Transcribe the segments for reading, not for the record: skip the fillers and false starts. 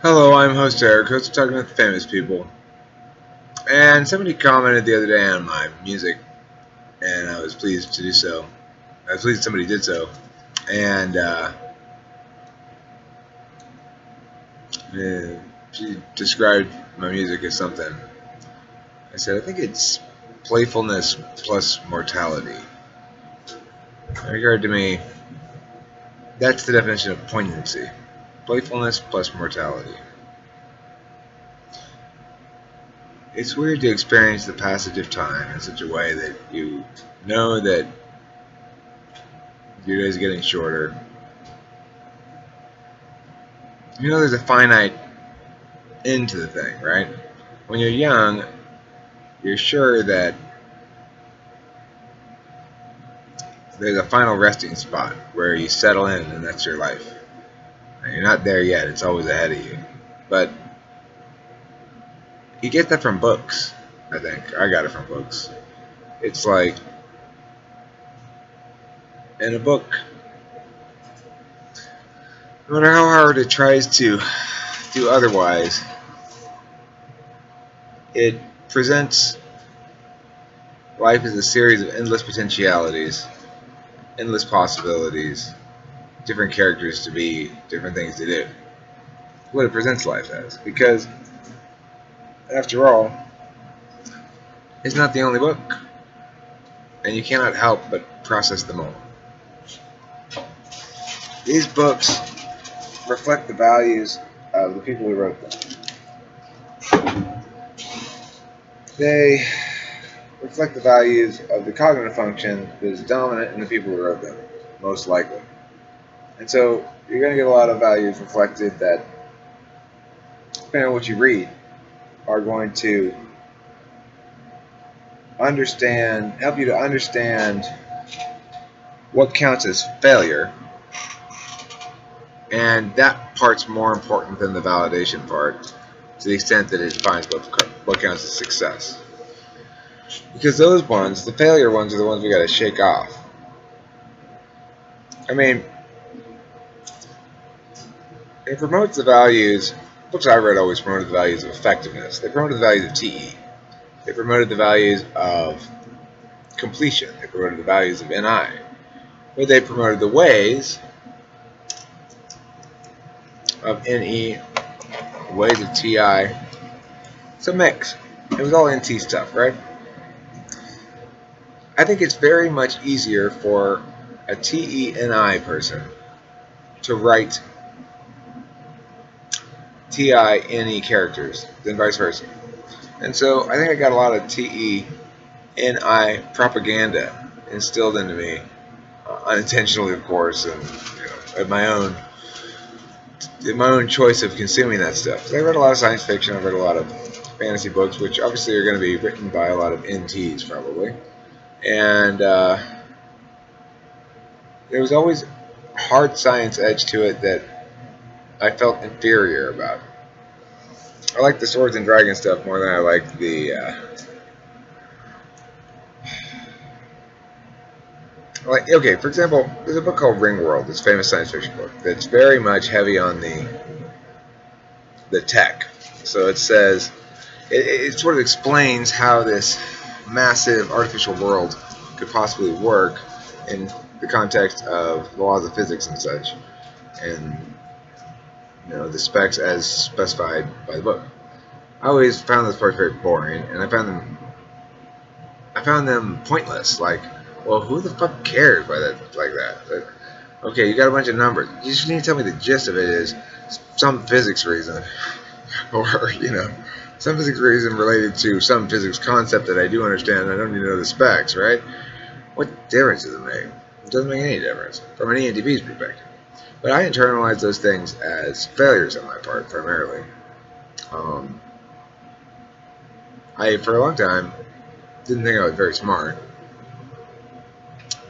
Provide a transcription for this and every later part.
Hello, I'm host Eric, host of Talking with Famous People. And somebody commented the other day on my music, and I was pleased to do so. I was pleased somebody did so. And she described my music as something. I said, I think it's playfulness plus mortality. In regard to me, that's the definition of poignancy. Playfulness plus mortality. It's weird to experience the passage of time in such a way that you know that your days are getting shorter. You know there's a finite end to the thing, right? When you're young, you're sure that there's a final resting spot where you settle in and that's your life. And you're not there yet, it's always ahead of you. But you get that from books, I think. I got it from books. It's like, in a book, no matter how hard it tries to do otherwise, it presents life as a series of endless potentialities, endless possibilities, different characters to be, different things to do. What it presents life as. Because, after all, it's not the only book. And you cannot help but process them all. These books reflect the values of the people who wrote them. They reflect the values of the cognitive function that is dominant in the people who wrote them, most likely. And so you're going to get a lot of values reflected that, depending on what you read, are going to help you to understand what counts as failure, and that part's more important than the validation part, to the extent that it defines what counts as success. Because those ones, the failure ones, are the ones we got to shake off. I mean, it promotes the values. Books I read always promoted the values of effectiveness. They promoted the values of TE. They promoted the values of completion. They promoted the values of NI. But they promoted the ways of NE, ways of TI. It's a mix. It was all NT stuff, right? I think it's very much easier for a TE-NI person to write TI-NE characters than vice versa. And so I think I got a lot of TE-NI propaganda instilled into me, unintentionally, of course, and at my own choice of consuming that stuff. So I read a lot of science fiction. I read a lot of fantasy books, which obviously are going to be written by a lot of NTs probably. And there was always hard science edge to it that I felt inferior about. I like the swords and dragons stuff more than I like the okay, for example, there's a book called Ringworld, this famous science fiction book, that's very much heavy on the tech. So it says, it sort of explains how this massive artificial world could possibly work in the context of the laws of physics and such, and the specs as specified by the book. I always found those parts very boring, and I found them pointless. Like, well, who the fuck cares by that like that? Okay, you got a bunch of numbers. You just need to tell me the gist of it is some physics reason, or some physics reason related to some physics concept that I do understand. And I don't need to know the specs, right? What difference does it make? It doesn't make any difference from an ENTP's perspective. But I internalize those things as failures on my part, primarily. I, for a long time, didn't think I was very smart,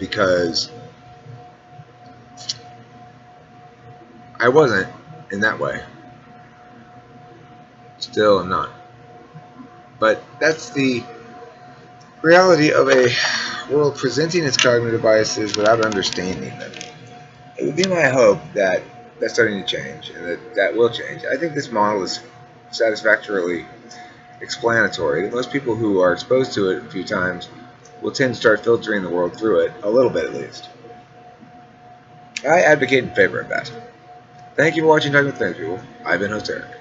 because I wasn't in that way. Still am not. But that's the reality of a world presenting its cognitive biases without understanding them. It would be my hope that that's starting to change, and that will change. I think this model is satisfactorily explanatory. That most people who are exposed to it a few times will tend to start filtering the world through it, a little bit at least. I advocate in favor of that. Thank you for watching Talking with Famous People. I've been host Eric.